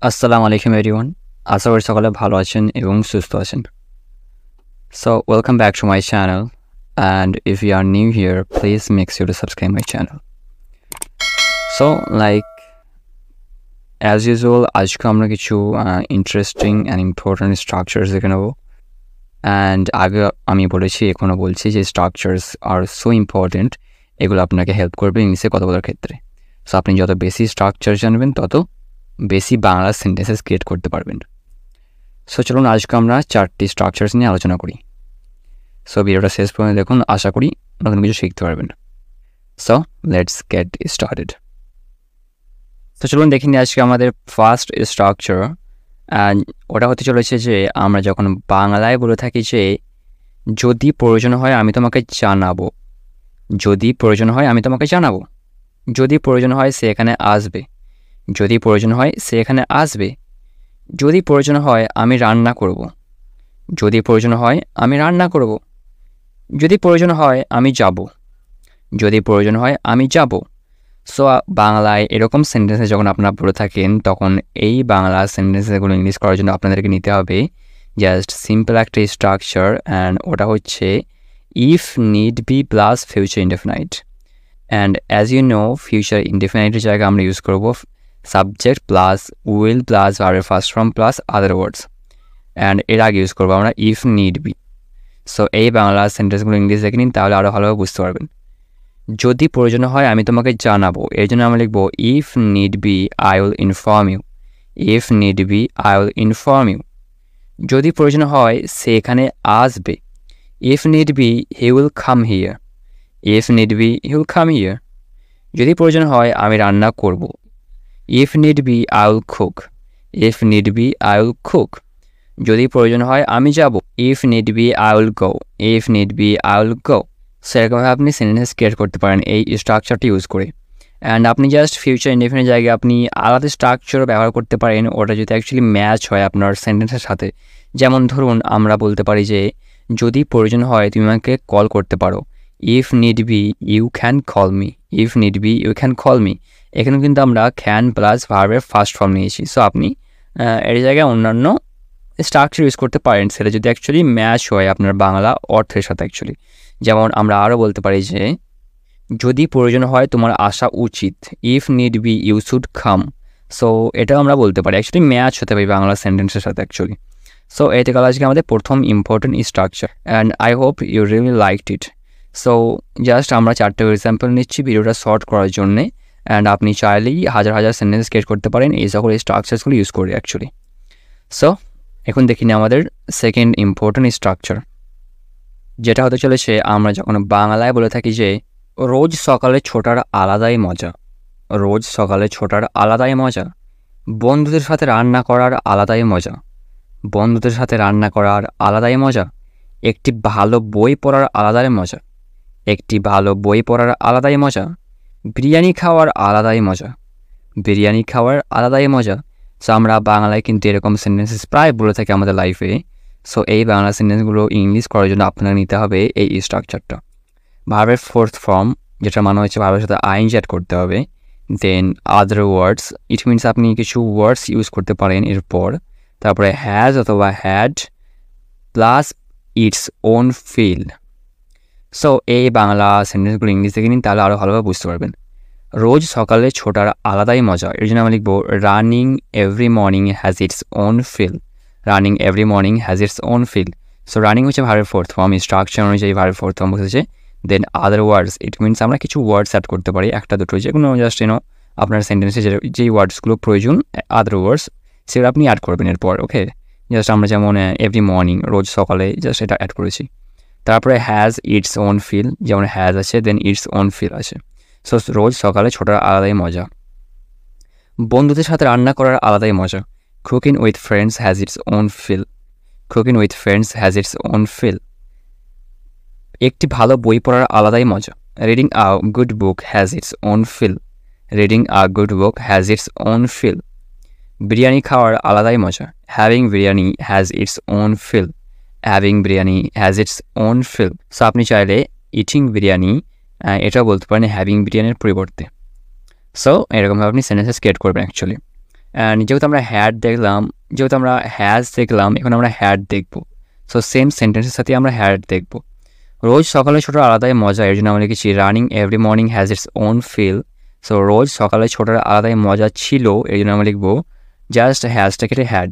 আসসালামু আলাইকুম এভরিওয়ান। আশা করি সকলে ভালো আছেন এবং সুস্থ আছেন। So welcome back to my channel, and if you are new here, please make sure to subscribe my channel. So as usual, আজকে আমরা কিছু ইন্টারেস্টিং অ্যান্ড ইম্পর্টেন্ট স্ট্রাকচার্স দেখে নেব। অ্যান্ড আগে আমি বলেছি, এখনও বলছি যে স্ট্রাকচার্স আর সো ইম্পর্টেন্ট, এগুলো আপনাকে হেল্প করবে ইংলিশে কথা বলার ক্ষেত্রে। সো আপনি যত বেশি স্ট্রাকচার জানবেন তত বেশি বাংলা সেন্টেন্সেস ক্রিয়েট করতে পারবেন। সো চলুন আজকে আমরা 4টি স্ট্রাকচার্স নিয়ে আলোচনা করি। সো ভিডিওটা শেষ পর্যন্ত দেখুন, আশা করি নতুন কিছু শিখতে পারবেন। So let's get started. তো চলুন দেখে নিই আজকে আমাদের ফার্স্ট স্ট্রাকচার। ওটা হতে চলেছে যে আমরা যখন বাংলায় বলে থাকি যে যদি প্রয়োজন হয় আমি তোমাকে জানাবো, যদি প্রয়োজন হয় আমি তোমাকে জানাবো, যদি প্রয়োজন হয় সে এখানে আসবে, যদি প্রয়োজন হয় সে এখানে আসবে, যদি প্রয়োজন হয় আমি রান্না করব, যদি প্রয়োজন হয় আমি রান্না করব, যদি প্রয়োজন হয় আমি যাব, যদি প্রয়োজন হয় আমি যাব। সো বাংলায় এরকম সেন্টেন্সে যখন আপনারা পড়ে থাকেন তখন এই বাংলা সেন্টেন্সগুলো ইংলিশ করার জন্য আপনাদেরকে নিতে হবে জাস্ট সিম্পল একটা স্ট্রাকচার, অ্যান্ড ওটা হচ্ছে if need be plus future indefinite. And as you know, future ইনডেফিনাইটের জায়গায় আমরা ইউজ করব সাবজেক্ট প্লাস উইল প্লাস ভার্বের first form plus other words, and এর আগে ইউজ করবো আমরা ইফ নিড বি। সো এই বাংলা সেন্টেন্সগুলো ইংলিশ দেখে নিন, তাহলে আরও ভালোভাবে বুঝতে পারবেন। যদি প্রয়োজন হয় আমি তোমাকে জানাবো, এর জন্য আমরা লিখবো if need be I will inform you, if need be I will inform you. যদি প্রয়োজন হয় সে এখানে আসবে, if need be he will come here, if need be he will come here. যদি প্রয়োজন হয় আমি রান্না করব, if need be I will cook, if need be I will cook. যদি প্রয়োজন হয় আমি যাব, if need be I will go, if need be I will গো। সেরকমভাবে আপনি সেন্টেন্স ক্রিয়েট করতে পারেন এই স্ট্রাকচারটি ইউজ করে। অ্যান্ড আপনি জাস্ট ফিউচার ইনডেফিনিট জায়গায় আপনি আলাদা স্ট্রাকচারও ব্যবহার করতে পারেন, ওটা যদি অ্যাকচুয়ালি ম্যাচ হয় আপনার সেন্টেন্সের সাথে। যেমন ধরুন আমরা বলতে পারি যে যদি প্রয়োজন হয় তুমি আমাকে কল করতে পারো, if need be you can call me, if need be you can call me. এখানে কিন্তু আমরা ক্যান প্লাস ভার্বের ফার্স্ট ফর্ম নিয়েছি। সো আপনি এর জায়গায় অন্যান্য স্ট্রাকচার ইউজ করতে পারেন, সেটা যদি অ্যাকচুয়ালি ম্যাচ হয় আপনার বাংলা অর্থের সাথে অ্যাকচুয়ালি। যেমন আমরা আরও বলতে পারি যে যদি প্রয়োজন হয় তোমার আসা উচিত, if need be you should come. So এটাও আমরা বলতে পারি, অ্যাকচুয়ালি ম্যাচ হতে পারে বাংলা সেন্টেন্সের সাথে অ্যাকচুয়ালি। সো এতে গেল আজকে আমাদের প্রথম important structure, and I hope you really liked it. So just আমরা 4টে এক্সাম্পল নিচ্ছি ভিডিওটা শর্ট করার জন্যে, অ্যান্ড আপনি চাইলেই হাজার হাজার সেন্টেন্স ক্রিয়েট করতে পারেন এই সকল স্ট্রাকচারসগুলো ইউজ করে অ্যাকচুয়ালি। সো এখন দেখি নিই আমাদের সেকেন্ড ইম্পর্টেন্ট স্ট্রাকচার, যেটা হতে চলেছে আমরা যখন বাংলায় বলে থাকি যে রোজ সকালে ছোটার আলাদাই মজা, রোজ সকালে ছোটার আলাদাই মজা, বন্ধুদের সাথে রান্না করার আলাদাই মজা, বন্ধুদের সাথে রান্না করার আলাদাই মজা, একটি ভালো বই পড়ার আলাদাই মজা, একটি ভালো বই পড়ার আলাদাই মজা, বিরিয়ানি খাওয়ার আলাদাই মজা, বিরিয়ানি খাওয়ার আলাদাই মজা। সো আমরা বাংলায় কিন্তু এরকম সেন্টেন্সেস প্রায় বলে থাকি আমাদের লাইফে। সো এই বাংলা সেন্টেন্সগুলো ইংলিশ করার জন্য আপনাকে নিতে হবে এই স্ট্রাকচারটা। ভার্বের ফোর্থ ফর্ম, যেটা মানে হচ্ছে ভার্বের সাথে আইএনজি অ্যাড করতে হবে, দেন আদার ওয়ার্ডস, ইট মিনস আপনি কিছু ওয়ার্ডস ইউজ করতে পারেন এরপর, তারপরে হ্যাজ অথবা had plus its own feel. So এই বাংলা সেন্টেন্সগুলো ইংলিশ দেখে নিন, তাহলে আরও ভালোভাবে বুঝতে পারবেন। রোজ সকালে ছোটার আলাদাই মজা, এর জন্য আমরা লিখবো running every morning has its own feel, running every morning has its own feel. So running হচ্ছে ভার্বের ফোর্থ ফর্ম, স্ট্রাকচার অনুযায়ী ভার্বের ফোর্থ ফর্ম বসেছে। দেন আদার ওয়ার্ডস, ইট মিনস আমরা কিছু ওয়ার্ডস অ্যাড করতে পারি, একটা দুটো, যে কোনো জাস্ট আপনার সেন্টেন্সে যেই ওয়ার্ডসগুলো প্রয়োজন আদার ওয়ার্ডস সেগুলো আপনি অ্যাড করবেন এরপর। ওকে, জাস্ট আমরা যেমন এভরি মর্নিং রোজ সকালে জাস্ট এটা অ্যাড করেছি। তারপরে হ্যাজ ইটস ওন ফিল, যেমন হ্যাজ আছে দেন ইটস ওন ফিল আছে। সো রোজ সকালে ছোটার আলাদাই মজা, বন্ধুদের সাথে রান্না করার আলাদাই মজা, cooking with friends has its own feel, cooking with friends has its own feel. একটি ভালো বই পড়ার আলাদাই মজা, reading a good book has its own feel, reading a good book has its own feel. Biryani খাওয়ার আলাদাই মজা, having biryani has its own feel, having biryani has its own feel. So আপনি চাইলে ইটিং বিরিয়ানি এটাও বলতে পারেন হ্যাভিং বিরিয়ানির পরিবর্তে। সো এরকমভাবে আপনি সেন্টেন্সেস ক্রিয়েট করবেন অ্যাকচুয়ালি। অ্যান্ড যেহেতু আমরা হ্যাড দেখলাম, যেহেতু আমরা হ্যাজ দেখলাম, এখন আমরা হ্যাড দেখব। সো সেম সেন্টেন্সের সাথে আমরা হ্যাড দেখব। রোজ সকালে ছোটার আলাদাই মজা, এর জন্য আমরা লিখেছি running every morning has its own feel. So রোজ সকালে ছোটার আলাদাই মজা ছিল, এর জন্য আমরা লিখব জাস্ট হ্যাজটা কেটে হ্যাড,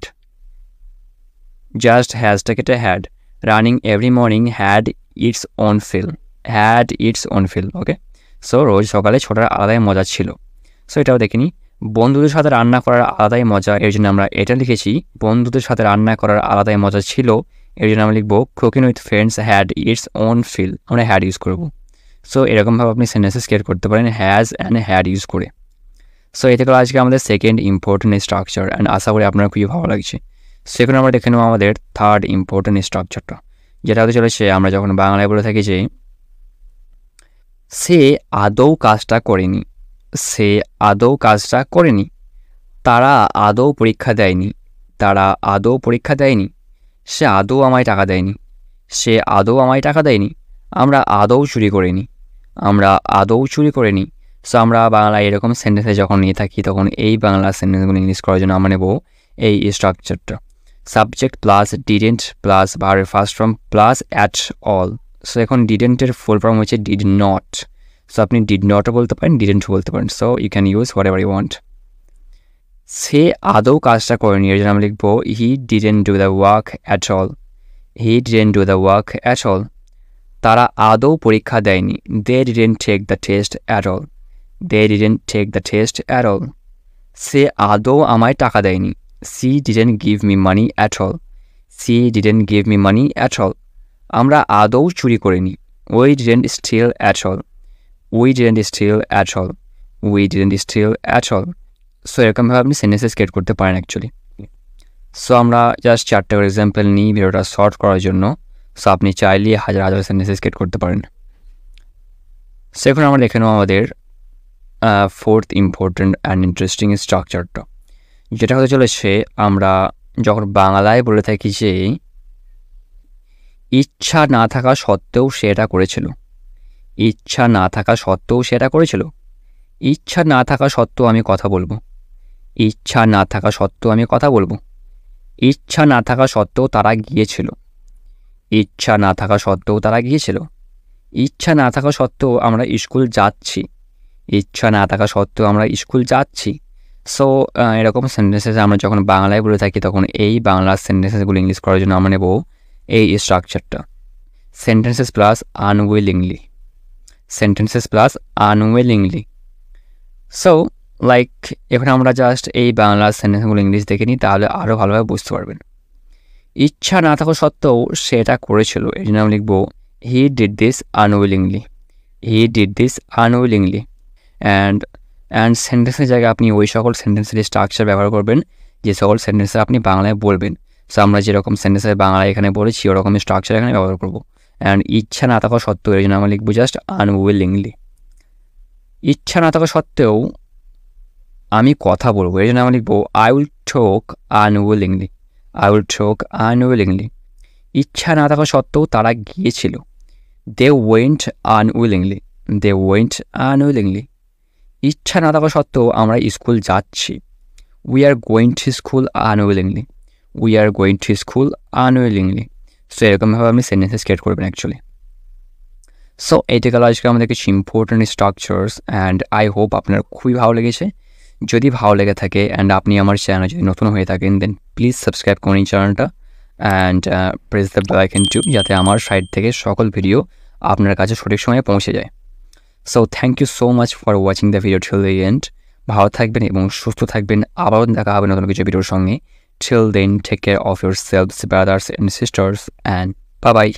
জাস্ট হ্যাজটা কেটে had. Running every morning had its own feel, had its own feel. Okay, so রোজ সকালে ছোটার আলাদাই মজা ছিল। সো এটাও দেখিনি। বন্ধুদের সাথে রান্না করার আলাদাই মজা, এর জন্য আমরা এটা লিখেছি বন্ধুদের সাথে রান্না করার আলাদাই মজা ছিল, এর জন্য আমরা লিখবো cooking with friends had its own feel, আমরা হ্যাড ইউজ করবো। সো এরকমভাবে আপনি সেন্টেন্সেস ক্রিয়েট করতে পারেন হ্যাজ অ্যান্ড হ্যাড ইউজ করে। সো এতে করে আজকে আমাদের সেকেন্ড ইম্পর্টেন্ট স্ট্রাকচার, অ্যান্ড আশা করি আপনার খুবই ভালো লাগছে। সেখানে আমরা দেখে নেবো আমাদের থার্ড ইম্পর্টেন্ট স্ট্রাকচারটা, যেটা হতে চলেছে আমরা যখন বাংলায় বলে থাকি যে সে আদৌ কাজটা করেনি, সে আদৌ কাজটা করেনি, তারা আদৌ পরীক্ষা দেয়নি, তারা আদৌ পরীক্ষা দেয়নি, সে আদৌ আমায় টাকা দেয়নি, সে আদৌ আমায় টাকা দেয়নি, আমরা আদৌ চুরি করিনি, আমরা আদৌ চুরি করিনি। সো আমরা বাংলায় এরকম সেন্টেন্সে যখন নিয়ে থাকি তখন এই বাংলা সেন্টেন্সগুলো ইংলিশ করার জন্য আমরা নেব এই স্ট্রাকচারটা, সাবজেক্ট প্লাস ডিডেন্ট প্লাস ভার্বের first form plus at all. So এখন ডিডেন্টের ফুল ফর্ম হচ্ছে ডিড নট। সো আপনি ডিড নটও বলতে পারেন, ডিডেন্টও বলতে পারেন। So you can use whatever you want. সে আদৌ কাজটা করেনি, এর জন্য আমরা লিখবো he didn't do the work at all, he didn't do the work at all. তারা আদৌ পরীক্ষা দেয়নি, they didn't take the test at all, they didn't take the test at all. সে আদৌ আমায় টাকা দেয়নি, she didn't give me money at all, she didn't give me money at all. আমরা আদৌ চুরি করিনি, we didn't steal at all, we didn't steal at all, we didn't steal at all. So এরকমভাবে আপনি সেন্টেন্সেস ক্রিয়েট করতে পারেন actually. So আমরা just 4টা এক্সাম্পল নিই ভিডিওটা শর্ট করার জন্য। সো আপনি চাইলে হাজার হাজার সেন্টেন্সেস ক্রিয়েট করতে পারেন। সো এখন আমরা দেখে নেব আমাদের ফোর্থ ইম্পর্টেন্ট অ্যান্ড ইন্টারেস্টিং স্ট্রাকচারটা, যেটা হতে চলেছে আমরা যখন বাংলায় বলে থাকি যে ইচ্ছা না থাকা সত্ত্বেও সে এটা করেছিল, ইচ্ছা না থাকা সত্ত্বেও সে এটা করেছিল, ইচ্ছা না থাকা সত্ত্বেও আমি কথা বলবো, ইচ্ছা না থাকা সত্ত্বেও আমি কথা বলবো, ইচ্ছা না থাকা সত্ত্বেও তারা গিয়েছিল, ইচ্ছা না থাকা সত্ত্বেও তারা গিয়েছিল, ইচ্ছা না থাকা সত্ত্বেও আমরা স্কুল যাচ্ছি, ইচ্ছা না থাকা সত্ত্বেও আমরা স্কুল যাচ্ছি। সো এরকম সেন্টেন্সেস আমরা যখন বাংলায় বলে থাকি তখন এই বাংলা সেন্টেন্সেসগুলো ইংলিশ করার জন্য আমরা নেব এই স্ট্রাকচারটা, sentences plus unwillingly, sentences plus unwillingly. So like এখন আমরা জাস্ট এই বাংলা সেন্টেন্সগুলো ইংলিশ দেখে নিই, তাহলে আরও ভালোভাবে বুঝতে পারবেন। ইচ্ছা না থাকা সত্ত্বেও সেটা করেছিল, এই জন্য আমরা লিখব he did this unwillingly, he did this unwillingly. And সেন্টেন্সের জায়গায় আপনি ওই সকল সেন্টেন্সের স্ট্রাকচার ব্যবহার করবেন যে সকল সেন্টেন্সের আপনি বাংলায় বলবেন। সো আমরা যেরকম সেন্টেন্সের বাংলায় এখানে বলেছি ওরকম স্ট্রাকচার এখানে ব্যবহার করব। অ্যান্ড ইচ্ছা না থাকা সত্ত্বেও, এই জন্য আমরা লিখব জাস্ট আনউইলিংলি। ইচ্ছা না থাকা সত্ত্বেও আমি কথা বলবো, এই জন্য আমরা লিখব I will talk unwillingly, I will talk unwillingly. ইচ্ছা না থাকা সত্ত্বেও তারা গিয়েছিল, they went unwillingly, they went unwillingly. ইচ্ছা না থাকা সত্ত্বেও আমরা স্কুল যাচ্ছি, we are going to school unwillingly, we are going to school unwillingly. So এরকমভাবে আপনি সেন্টেন্সেস ক্রিয়েট করবেন অ্যাকচুয়ালি। সো এইটা গেল আজকে আমাদের কিছু important structures, and I hope আপনার খুবই ভালো লেগেছে। যদি ভালো লেগে থাকে অ্যান্ড আপনি আমার চ্যানেল যদি নতুন হয়ে থাকেন দেন প্লিজ সাবস্ক্রাইব করুন এই চ্যানেলটা, and press the bell icon too, যাতে আমার সাইড থেকে সকল ভিডিও আপনার কাছে সঠিক সময়ে পৌঁছে যায়। So thank you so much for watching the video till the end. ভালো থাকবেন এবং সুস্থ থাকবেন, আবারও দেখা হবে নতুন কিছু ভিডিওর সঙ্গে। Till then take care of yourselves brothers and sisters, and bye by.